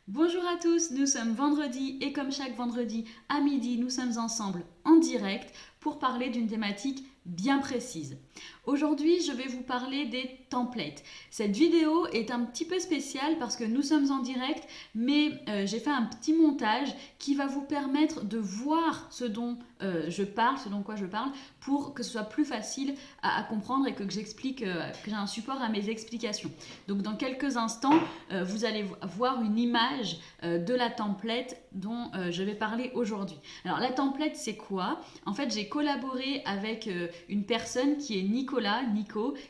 Bonjour à tous, nous sommes vendredi et comme chaque vendredi à midi, nous sommes ensemble en direct pour parler d'une thématique bien précise. Aujourd'hui, je vais vous parler des templates. Cette vidéo est un petit peu spéciale parce que nous sommes en direct, mais j'ai fait un petit montage qui va vous permettre de voir ce dont je parle, ce dont quoi je parle, pour que ce soit plus facile à comprendre et que j'explique, que j'ai un support à mes explications. Donc dans quelques instants, vous allez voir une image de la template dont je vais parler aujourd'hui. Alors la template, c'est quoi? En fait, j'ai collaboré avec une personne qui est Nico,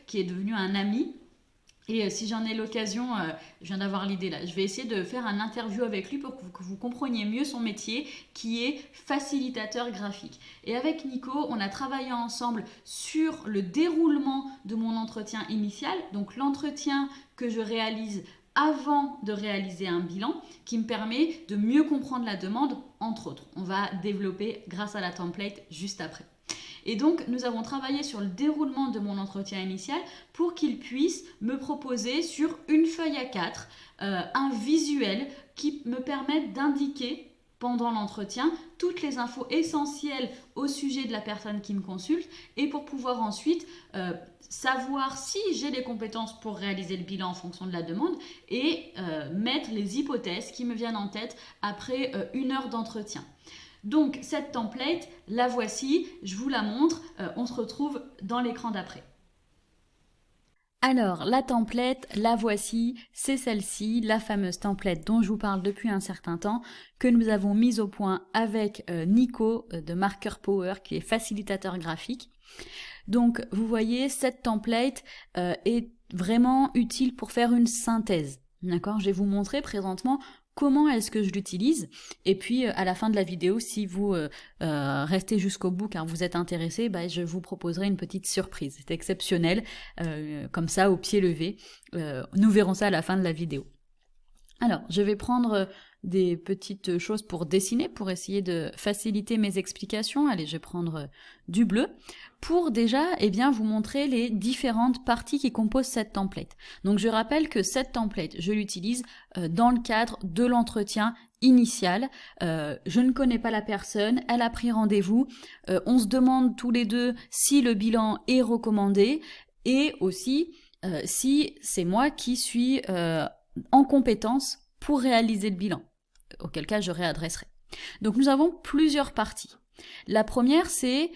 qui est devenu un ami. Et si j'en ai l'occasion, je viens d'avoir l'idée là, je vais essayer de faire un interview avec lui pour que vous compreniez mieux son métier, qui est facilitateur graphique. Et avec Nico, on a travaillé ensemble sur le déroulement de mon entretien initial, donc l'entretien que je réalise avant de réaliser un bilan, qui me permet de mieux comprendre la demande, entre autres. On va développer grâce à la template juste après. Et donc, nous avons travaillé sur le déroulement de mon entretien initial pour qu'il puisse me proposer sur une feuille A4 un visuel qui me permette d'indiquer pendant l'entretien toutes les infos essentielles au sujet de la personne qui me consulte et pour pouvoir ensuite savoir si j'ai les compétences pour réaliser le bilan en fonction de la demande et mettre les hypothèses qui me viennent en tête après une heure d'entretien. Donc cette template, la voici, je vous la montre, on se retrouve dans l'écran d'après. Alors, la template, la voici, c'est celle-ci, la fameuse template dont je vous parle depuis un certain temps, que nous avons mise au point avec Nico de Marker Power, qui est facilitateur graphique. Donc, vous voyez, cette template est vraiment utile pour faire une synthèse. D'accord ? Je vais vous montrer présentement comment est-ce que je l'utilise. Et puis, à la fin de la vidéo, si vous restez jusqu'au bout car vous êtes intéressé, je vous proposerai une petite surprise. C'est exceptionnel, comme ça, au pied levé. Nous verrons ça à la fin de la vidéo. Alors, je vais prendre des petites choses pour dessiner, pour essayer de faciliter mes explications. Allez, je vais prendre du bleu pour déjà vous montrer les différentes parties qui composent cette template. Donc, je rappelle que cette template, je l'utilise dans le cadre de l'entretien initial. Je ne connais pas la personne, elle a pris rendez-vous, on se demande tous les deux si le bilan est recommandé et aussi si c'est moi qui suis en compétence pour réaliser le bilan, auquel cas je réadresserai. Donc nous avons plusieurs parties. La première c'est...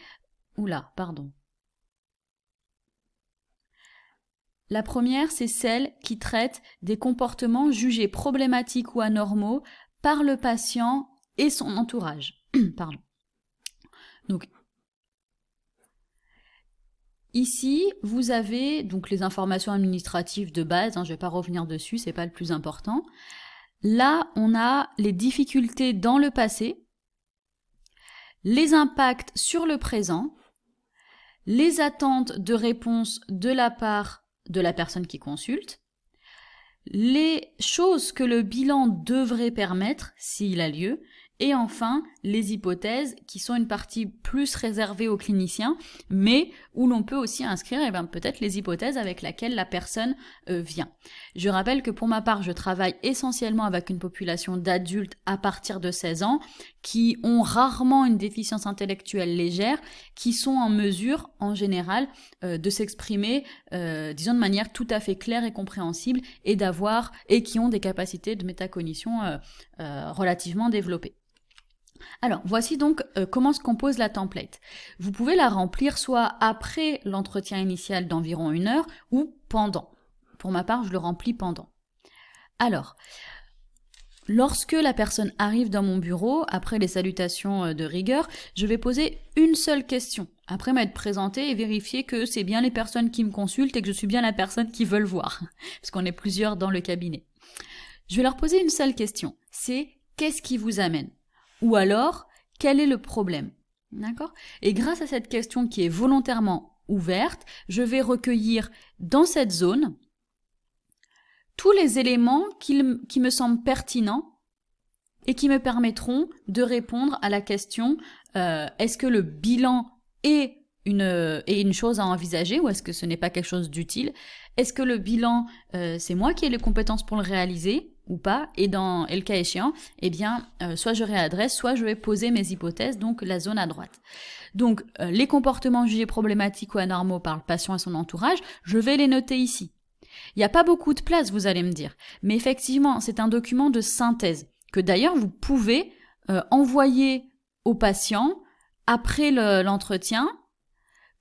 La première c'est celle qui traite des comportements jugés problématiques ou anormaux par le patient et son entourage. Pardon. Donc ici, vous avez donc les informations administratives de base, je ne vais pas revenir dessus, c'est pas le plus important. Là, on a les difficultés dans le passé, les impacts sur le présent, les attentes de réponse de la part de la personne qui consulte, les choses que le bilan devrait permettre s'il a lieu, et enfin les hypothèses qui sont une partie plus réservée aux cliniciens, mais où l'on peut aussi inscrire peut-être les hypothèses avec lesquelles la personne vient. Je rappelle que pour ma part, je travaille essentiellement avec une population d'adultes à partir de 16 ans qui ont rarement une déficience intellectuelle légère, qui sont en mesure, en général, de s'exprimer, disons de manière tout à fait claire et compréhensible et qui ont des capacités de métacognition relativement développées. Alors, voici donc comment se compose la template. Vous pouvez la remplir soit après l'entretien initial d'environ 1 heure ou pendant. Pour ma part, je le remplis pendant. Alors, lorsque la personne arrive dans mon bureau, après les salutations de rigueur, je vais poser une seule question. Après m'être présentée et vérifier que c'est bien les personnes qui me consultent et que je suis bien la personne qu'ils veulent voir. Parce qu'on est plusieurs dans le cabinet. Je vais leur poser une seule question. C'est « Qu'est-ce qui vous amène ?» Ou alors, quel est le problème? D'accord? Et grâce à cette question qui est volontairement ouverte, je vais recueillir dans cette zone tous les éléments qui me semblent pertinents et qui me permettront de répondre à la question est-ce que le bilan est une chose à envisager ou est-ce que ce n'est pas quelque chose d'utile? Est-ce que le bilan, c'est moi qui ai les compétences pour le réaliser ou pas, et le cas échéant, eh bien, soit je réadresse, soit je vais poser mes hypothèses, donc la zone à droite. Donc, les comportements jugés problématiques ou anormaux par le patient et son entourage, je vais les noter ici. Il n'y a pas beaucoup de place, vous allez me dire, mais effectivement, c'est un document de synthèse, que d'ailleurs vous pouvez envoyer au patient après l'entretien,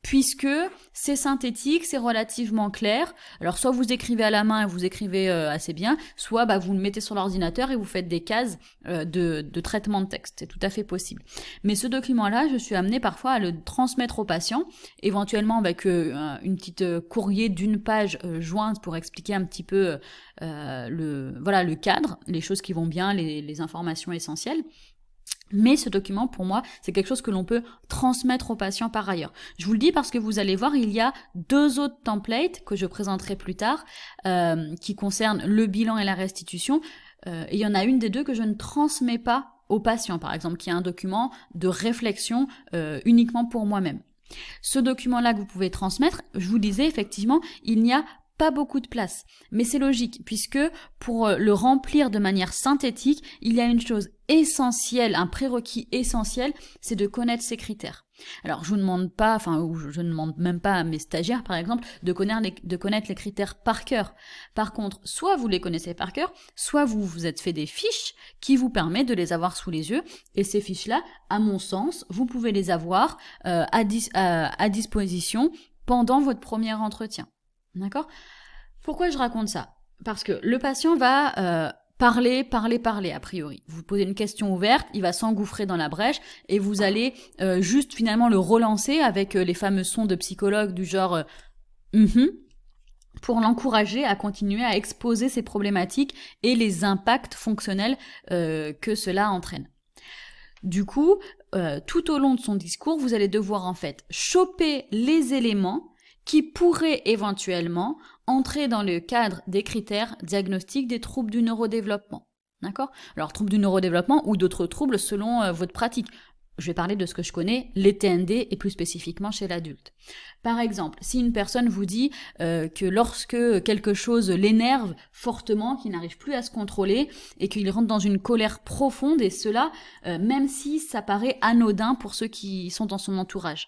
puisque c'est synthétique, c'est relativement clair. Alors soit vous écrivez à la main et vous écrivez assez bien, soit vous le mettez sur l'ordinateur et vous faites des cases de traitement de texte. C'est tout à fait possible. Mais ce document-là, je suis amenée parfois à le transmettre au patient, éventuellement avec une petite courrier d'une page jointe pour expliquer un petit peu le cadre, les choses qui vont bien, les informations essentielles. Mais ce document, pour moi, c'est quelque chose que l'on peut transmettre aux patients par ailleurs. Je vous le dis parce que vous allez voir, il y a 2 autres templates que je présenterai plus tard, qui concernent le bilan et la restitution. Et il y en a une des 2 que je ne transmets pas aux patients, par exemple, qui est un document de réflexion uniquement pour moi-même. Ce document-là que vous pouvez transmettre, je vous disais, effectivement, il n'y a pas beaucoup de place. Mais c'est logique, puisque pour le remplir de manière synthétique, il y a une chose essentielle, un prérequis essentiel, c'est de connaître ces critères. Alors, je vous demande pas, je ne demande même pas à mes stagiaires, par exemple, de connaître les critères par cœur. Par contre, soit vous les connaissez par cœur, soit vous vous êtes fait des fiches qui vous permettent de les avoir sous les yeux. Et ces fiches-là, à mon sens, vous pouvez les avoir à disposition pendant votre premier entretien. D'accord ? Pourquoi je raconte ça ? Parce que le patient va parler, a priori. Vous posez une question ouverte, il va s'engouffrer dans la brèche et vous allez juste finalement le relancer avec les fameux sons de psychologue du genre pour l'encourager à continuer à exposer ses problématiques et les impacts fonctionnels que cela entraîne. Du coup, tout au long de son discours, vous allez devoir en fait choper les éléments qui pourraient éventuellement entrer dans le cadre des critères diagnostiques des troubles du neurodéveloppement. D'accord ? Alors, troubles du neurodéveloppement ou d'autres troubles selon votre pratique. Je vais parler de ce que je connais, les TND et plus spécifiquement chez l'adulte. Par exemple, si une personne vous dit que lorsque quelque chose l'énerve fortement, qu'il n'arrive plus à se contrôler et qu'il rentre dans une colère profonde, et cela, même si ça paraît anodin pour ceux qui sont dans son entourage.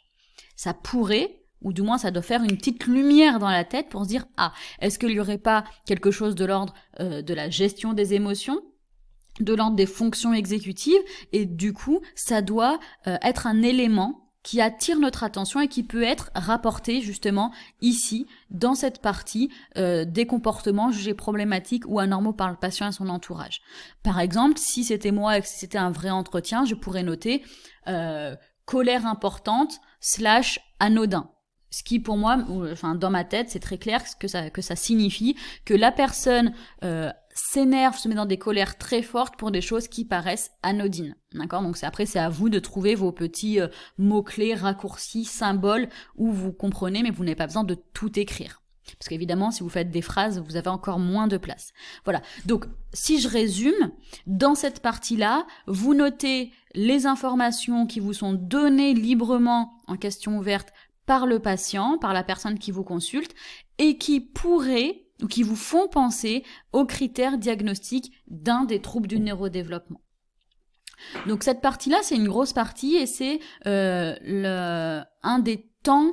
Ça pourrait, ou du moins ça doit faire une petite lumière dans la tête pour se dire « Ah, est-ce qu'il n'y aurait pas quelque chose de l'ordre de la gestion des émotions ?» de l'ordre des fonctions exécutives, et du coup, ça doit être un élément qui attire notre attention et qui peut être rapporté justement ici, dans cette partie des comportements jugés problématiques ou anormaux par le patient et son entourage. Par exemple, si c'était moi et que c'était un vrai entretien, je pourrais noter colère importante / anodin. Ce qui pour moi, dans ma tête, c'est très clair que ça signifie que la personne s'énerve, se met dans des colères très fortes pour des choses qui paraissent anodines. D'accord ? Donc c'est à vous de trouver vos petits mots-clés, raccourcis, symboles où vous comprenez, mais vous n'avez pas besoin de tout écrire. Parce qu'évidemment, si vous faites des phrases, vous avez encore moins de place. Voilà. Donc, si je résume, dans cette partie-là, vous notez les informations qui vous sont données librement en question ouverte par le patient, par la personne qui vous consulte, et qui pourraient ou qui vous font penser aux critères diagnostiques d'un des troubles du neurodéveloppement. Donc cette partie-là, c'est une grosse partie et c'est un des temps,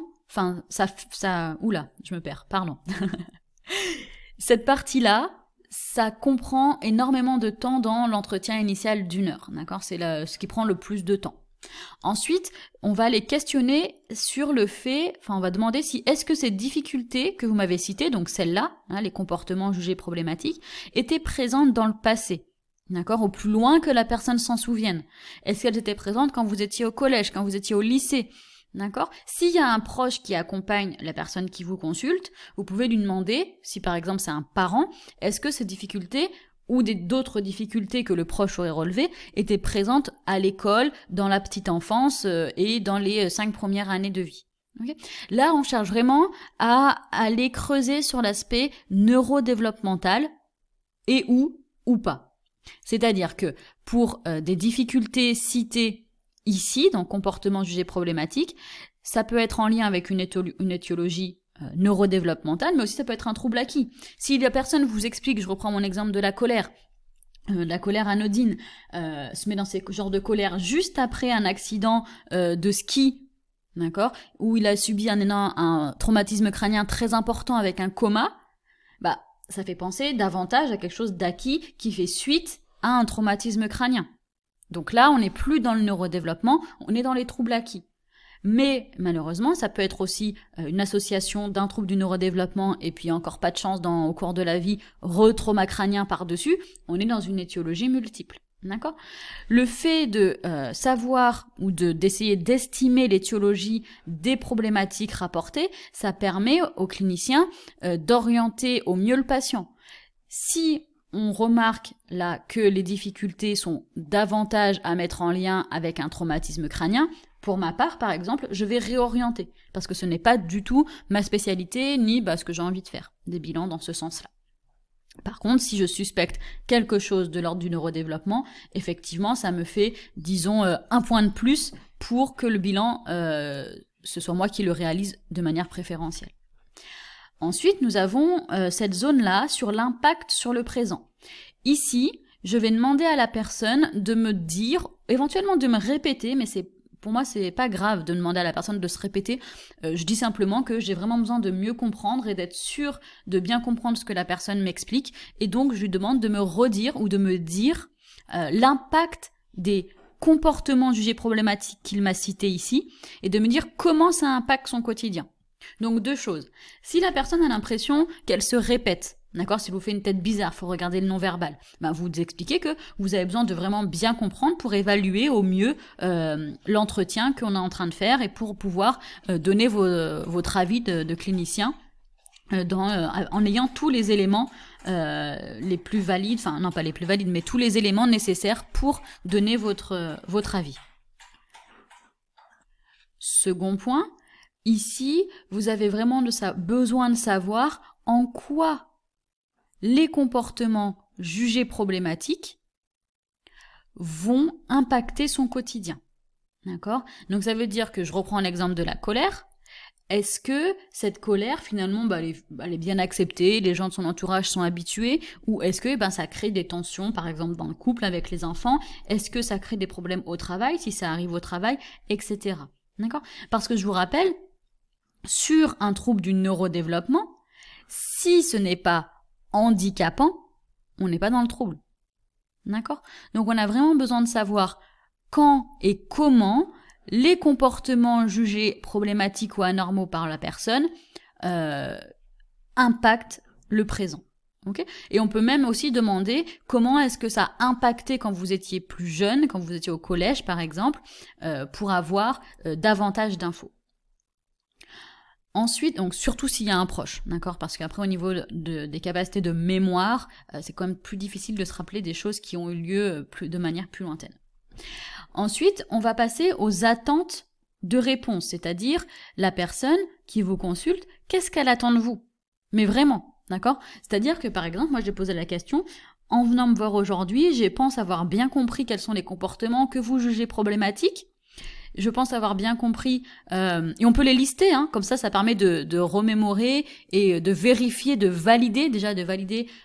oula, je me perds, pardon. Cette partie-là, ça comprend énormément de temps dans l'entretien initial d'1 heure, d'accord ? C'est ce qui prend le plus de temps. Ensuite, on va les questionner sur le fait, on va demander si est-ce que ces difficultés que vous m'avez citées, donc celles-là, les comportements jugés problématiques, étaient présentes dans le passé, d'accord, au plus loin que la personne s'en souvienne. Est-ce qu'elles étaient présentes quand vous étiez au collège, quand vous étiez au lycée, d'accord ? S'il y a un proche qui accompagne la personne qui vous consulte, vous pouvez lui demander, si par exemple c'est un parent, est-ce que ces difficultés ou d'autres difficultés que le proche aurait relevées étaient présentes à l'école, dans la petite enfance et dans les 5 premières années de vie. Okay ? Là, on cherche vraiment à aller creuser sur l'aspect neurodéveloppemental et ou pas. C'est-à-dire que pour des difficultés citées ici, dans comportement jugé problématique, ça peut être en lien avec une étiologie neurodéveloppementale, mais aussi ça peut être un trouble acquis. Si la personne vous explique, je reprends mon exemple de la colère, la colère anodine, se met dans ces genres de colère juste après un accident de ski, d'accord, où il a subi un traumatisme crânien très important avec un coma, bah ça fait penser davantage à quelque chose d'acquis qui fait suite à un traumatisme crânien. Donc là, on n'est plus dans le neurodéveloppement, on est dans les troubles acquis. Mais malheureusement, ça peut être aussi une association d'un trouble du neurodéveloppement et puis encore pas de chance au cours de la vie, retrauma crânien par-dessus, on est dans une étiologie multiple. D'accord ? Le fait de savoir ou d'essayer d'estimer l'étiologie des problématiques rapportées, ça permet aux cliniciens d'orienter au mieux le patient. Si on remarque là que les difficultés sont davantage à mettre en lien avec un traumatisme crânien, pour ma part, par exemple, je vais réorienter, parce que ce n'est pas du tout ma spécialité, ni ce que j'ai envie de faire, des bilans dans ce sens-là. Par contre, si je suspecte quelque chose de l'ordre du neurodéveloppement, effectivement, ça me fait, disons, un point de plus pour que le bilan, ce soit moi qui le réalise de manière préférentielle. Ensuite, nous avons cette zone-là sur l'impact sur le présent. Ici, je vais demander à la personne de me dire, éventuellement de me répéter, mais pour moi, c'est pas grave de demander à la personne de se répéter. Je dis simplement que j'ai vraiment besoin de mieux comprendre et d'être sûre de bien comprendre ce que la personne m'explique. Et donc, je lui demande de me redire ou de me dire l'impact des comportements jugés problématiques qu'il m'a cités ici et de me dire comment ça impacte son quotidien. Donc 2 choses. Si la personne a l'impression qu'elle se répète, d'accord, si vous faites une tête bizarre, faut regarder le non-verbal, vous expliquez que vous avez besoin de vraiment bien comprendre pour évaluer au mieux l'entretien qu'on est en train de faire et pour pouvoir donner votre avis de clinicien en ayant tous les éléments les plus valides, enfin non pas les plus valides, mais tous les éléments nécessaires pour donner votre avis. Second point, ici, vous avez vraiment besoin de savoir en quoi les comportements jugés problématiques vont impacter son quotidien. D'accord ? Donc ça veut dire que je reprends l'exemple de la colère. Est-ce que cette colère, finalement, elle est bien acceptée, les gens de son entourage sont habitués, ou est-ce que ça crée des tensions, par exemple dans le couple avec les enfants ? Est-ce que ça crée des problèmes au travail, si ça arrive au travail, etc. D'accord ? Parce que je vous rappelle, sur un trouble du neurodéveloppement, si ce n'est pas handicapant, on n'est pas dans le trouble. D'accord ? Donc on a vraiment besoin de savoir quand et comment les comportements jugés problématiques ou anormaux par la personne impactent le présent. Okay ? Et on peut même aussi demander comment est-ce que ça a impacté quand vous étiez plus jeune, quand vous étiez au collège par exemple, pour avoir davantage d'infos. Ensuite, donc surtout s'il y a un proche, d'accord ? Parce qu'après au niveau des capacités de mémoire, c'est quand même plus difficile de se rappeler des choses qui ont eu lieu de manière plus lointaine. Ensuite, on va passer aux attentes de réponse, c'est-à-dire la personne qui vous consulte, qu'est-ce qu'elle attend de vous ? Mais vraiment, d'accord ? C'est-à-dire que par exemple, moi j'ai posé la question, en venant me voir aujourd'hui, je pense avoir bien compris quels sont les comportements que vous jugez problématiques. Je pense avoir bien compris, et on peut les lister, comme ça permet de remémorer et de vérifier, de valider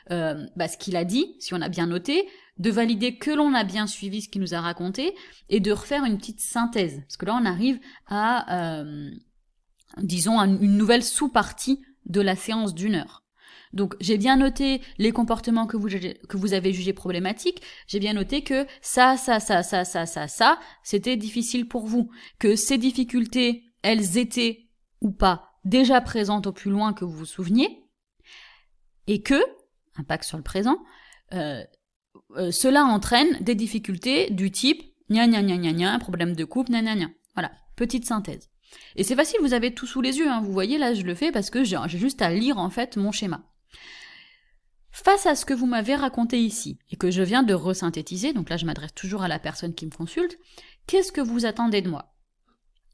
ce qu'il a dit, si on a bien noté, de valider que l'on a bien suivi ce qu'il nous a raconté, et de refaire une petite synthèse. Parce que là, on arrive à, une nouvelle sous-partie de la séance d'1 heure. Donc, j'ai bien noté les comportements que vous avez jugés problématiques. J'ai bien noté que ça, c'était difficile pour vous. Que ces difficultés, elles étaient ou pas déjà présentes au plus loin que vous vous souveniez. Et que, impact sur le présent, cela entraîne des difficultés du type problème de couple, Voilà, petite synthèse. Et c'est facile, vous avez tout sous les yeux, vous voyez, là je le fais parce que j'ai juste à lire en fait mon schéma. Face à ce que vous m'avez raconté ici, et que je viens de resynthétiser, donc là je m'adresse toujours à la personne qui me consulte, qu'est-ce que vous attendez de moi ?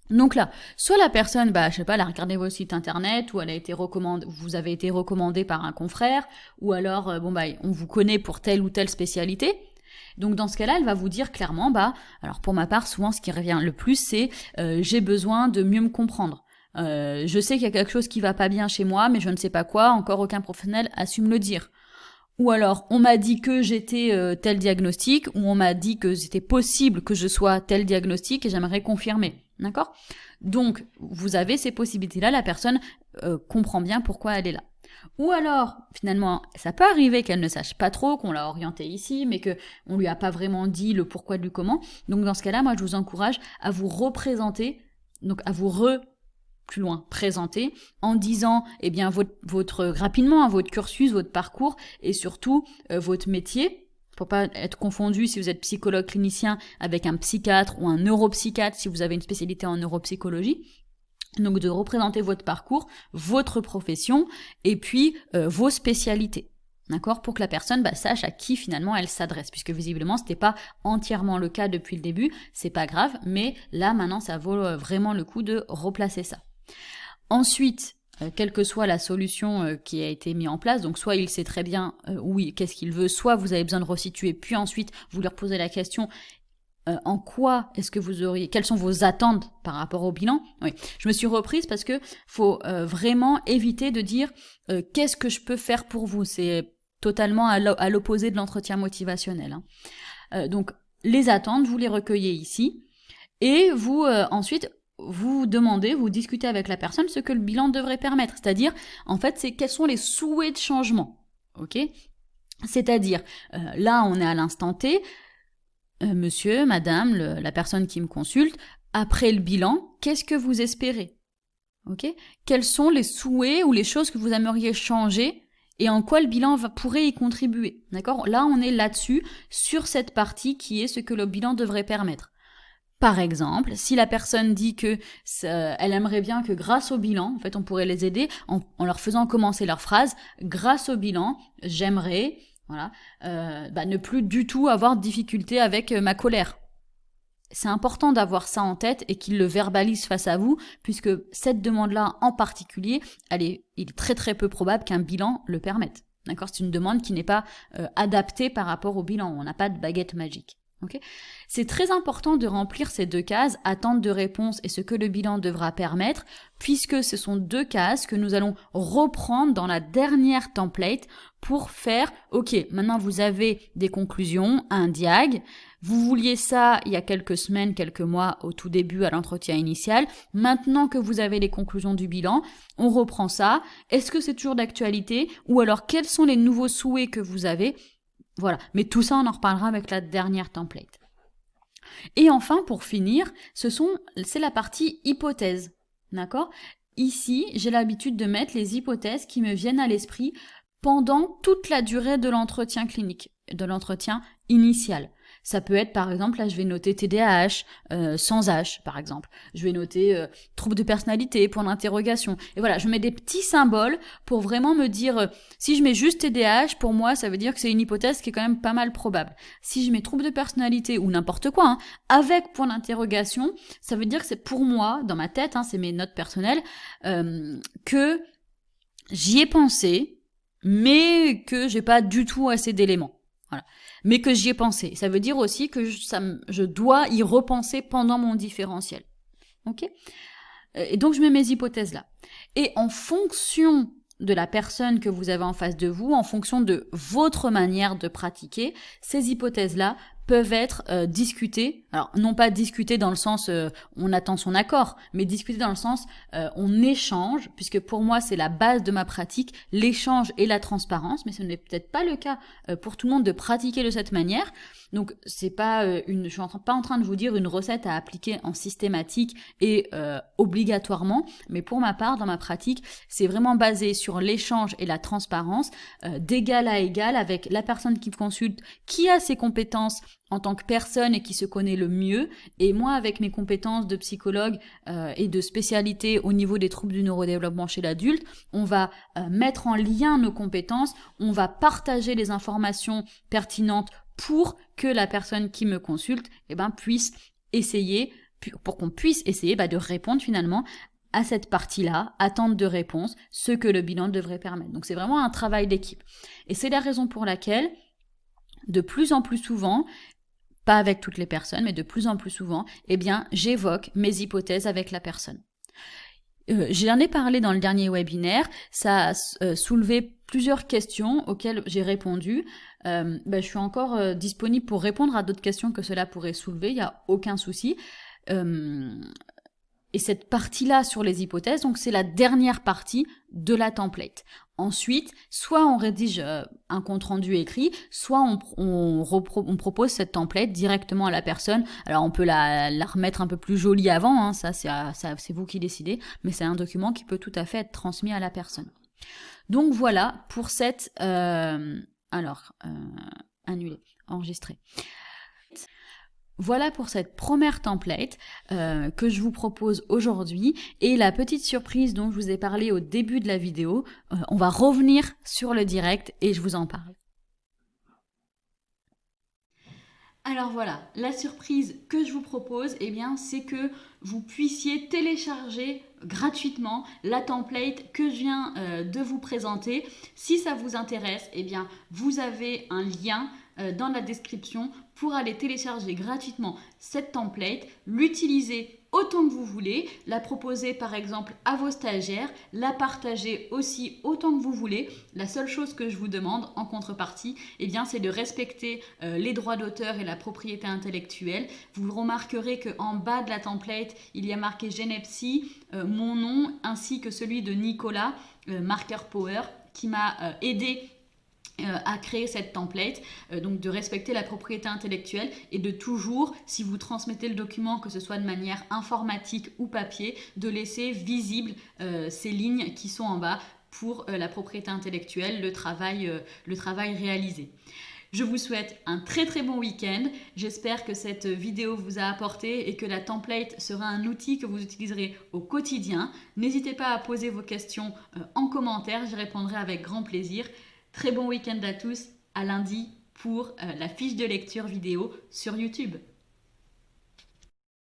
Donc là, soit la personne, elle a regardé vos sites internet, ou vous avez été recommandé par un confrère, ou alors, on vous connaît pour telle ou telle spécialité. Donc dans ce cas-là, elle va vous dire clairement, alors pour ma part, souvent ce qui revient le plus, c'est j'ai besoin de mieux me comprendre. Je sais qu'il y a quelque chose qui va pas bien chez moi, mais je ne sais pas quoi, encore aucun professionnel a su me le dire. Ou alors, on m'a dit que j'étais tel diagnostic, ou on m'a dit que c'était possible que je sois tel diagnostic et j'aimerais confirmer. D'accord ? Donc, vous avez ces possibilités-là, la personne comprend bien pourquoi elle est là. Ou alors, finalement, ça peut arriver qu'elle ne sache pas trop, qu'on l'a orientée ici, mais qu'on lui a pas vraiment dit le pourquoi du comment. Donc, dans ce cas-là, moi, je vous encourage à vous représenter, donc à vous plus loin, présenter, en disant, eh bien, rapidement, votre cursus, votre parcours, et surtout, votre métier, pour pas être confondu si vous êtes psychologue clinicien avec un psychiatre ou un neuropsychiatre si vous avez une spécialité en neuropsychologie. Donc, de représenter votre parcours, votre profession, et puis, vos spécialités. D'accord ? Pour que la personne sache à qui finalement elle s'adresse, puisque visiblement c'était pas entièrement le cas depuis le début, c'est pas grave, mais là maintenant ça vaut vraiment le coup de replacer ça. Ensuite, quelle que soit la solution qui a été mise en place, donc soit il sait très bien oui qu'est-ce qu'il veut, soit vous avez besoin de resituer, puis ensuite vous lui reposez la question en quoi est-ce que quelles sont vos attentes par rapport au bilan ? Oui, je me suis reprise parce que faut vraiment éviter de dire qu'est-ce que je peux faire pour vous. C'est totalement à l'opposé de l'entretien motivationnel. Donc les attentes, vous les recueillez ici et vous ensuite vous demandez, vous discutez avec la personne ce que le bilan devrait permettre. C'est-à-dire, en fait, c'est quels sont les souhaits de changement. Ok ? C'est-à-dire, là, on est à l'instant T. Monsieur, madame, la personne qui me consulte, après le bilan, qu'est-ce que vous espérez ? Ok ? Quels sont les souhaits ou les choses que vous aimeriez changer et en quoi le bilan pourrait y contribuer ? D'accord ? Là, on est là-dessus, sur cette partie qui est ce que le bilan devrait permettre. Par exemple, si la personne dit que elle aimerait bien que grâce au bilan, en fait, on pourrait les aider en leur faisant commencer leur phrase, grâce au bilan, j'aimerais, voilà, ne plus du tout avoir de difficulté avec ma colère. C'est important d'avoir ça en tête et qu'il le verbalise face à vous, puisque cette demande-là en particulier, il est très très peu probable qu'un bilan le permette. D'accord ? C'est une demande qui n'est pas adaptée par rapport au bilan. On n'a pas de baguette magique. Okay ? C'est très important de remplir ces deux cases, attente de réponse et ce que le bilan devra permettre, puisque ce sont deux cases que nous allons reprendre dans la dernière template pour faire, ok, maintenant vous avez des conclusions, un diag, vous vouliez ça il y a quelques semaines, quelques mois au tout début à l'entretien initial, maintenant que vous avez les conclusions du bilan, on reprend ça, est-ce que c'est toujours d'actualité ou alors quels sont les nouveaux souhaits que vous avez ? Voilà, mais tout ça, on en reparlera avec la dernière template. Et enfin, pour finir, c'est la partie hypothèse, d'accord ? Ici, j'ai l'habitude de mettre les hypothèses qui me viennent à l'esprit pendant toute la durée de l'entretien clinique, de l'entretien initial. Ça peut être, par exemple, là je vais noter TDAH, sans H, par exemple. Je vais noter trouble de personnalité, point d'interrogation. Et voilà, je mets des petits symboles pour vraiment me dire, si je mets juste TDAH, pour moi, ça veut dire que c'est une hypothèse qui est quand même pas mal probable. Si je mets trouble de personnalité ou n'importe quoi, avec point d'interrogation, ça veut dire que c'est pour moi, dans ma tête, c'est mes notes personnelles, que j'y ai pensé, mais que j'ai pas du tout assez d'éléments. Voilà. Mais que j'y ai pensé. Ça veut dire aussi que je dois y repenser pendant mon différentiel. Ok ? Et donc, je mets mes hypothèses là. Et en fonction de la personne que vous avez en face de vous, en fonction de votre manière de pratiquer, ces hypothèses-là peuvent être discutées. Alors, non pas discutées dans le sens on attend son accord, mais discutées dans le sens on échange, puisque pour moi, c'est la base de ma pratique, l'échange et la transparence, mais ce n'est peut-être pas le cas pour tout le monde de pratiquer de cette manière. Donc, c'est pas je suis pas en train de vous dire une recette à appliquer en systématique et obligatoirement, mais pour ma part, dans ma pratique, c'est vraiment basé sur l'échange et la transparence d'égal à égal avec la personne qui me consulte, qui a ses compétences en tant que personne et qui se connaît le mieux, et moi avec mes compétences de psychologue et de spécialité au niveau des troubles du neurodéveloppement chez l'adulte, on va mettre en lien nos compétences, on va partager les informations pertinentes pour que la personne qui me consulte puisse essayer, pour qu'on puisse essayer de répondre finalement à cette partie-là, attente de réponse, ce que le bilan devrait permettre. Donc c'est vraiment un travail d'équipe. Et c'est la raison pour laquelle, de plus en plus souvent, pas avec toutes les personnes, mais de plus en plus souvent, j'évoque mes hypothèses avec la personne. J'en ai parlé dans le dernier webinaire, ça a soulevé plusieurs questions auxquelles j'ai répondu. Je suis encore disponible pour répondre à d'autres questions que cela pourrait soulever, il n'y a aucun souci. Et cette partie-là sur les hypothèses, donc c'est la dernière partie de la template. Ensuite, soit on rédige un compte-rendu écrit, soit on propose cette template directement à la personne. Alors on peut la remettre un peu plus jolie avant, hein, ça c'est vous qui décidez, mais c'est un document qui peut tout à fait être transmis à la personne. Donc voilà pour cette... annuler, enregistrer. Voilà pour cette première template que je vous propose aujourd'hui. Et la petite surprise dont je vous ai parlé au début de la vidéo, on va revenir sur le direct et je vous en parle. Alors voilà, la surprise que je vous propose, c'est que vous puissiez télécharger gratuitement la template que je viens de vous présenter. Si ça vous intéresse, vous avez un lien dans la description pour aller télécharger gratuitement cette template, l'utiliser autant que vous voulez, la proposer par exemple à vos stagiaires, la partager aussi autant que vous voulez. La seule chose que je vous demande en contrepartie, c'est de respecter les droits d'auteur et la propriété intellectuelle. Vous remarquerez qu'en bas de la template, il y a marqué Genepsi, mon nom ainsi que celui de Nicolas, Marker Power, qui m'a aidé à créer cette template, donc de respecter la propriété intellectuelle et de toujours, si vous transmettez le document, que ce soit de manière informatique ou papier, de laisser visible ces lignes qui sont en bas pour la propriété intellectuelle, le travail réalisé. Je vous souhaite un très très bon week-end. J'espère que cette vidéo vous a apporté et que la template sera un outil que vous utiliserez au quotidien. N'hésitez pas à poser vos questions en commentaire, j'y répondrai avec grand plaisir. Très bon week-end à tous, à lundi pour la fiche de lecture vidéo sur YouTube.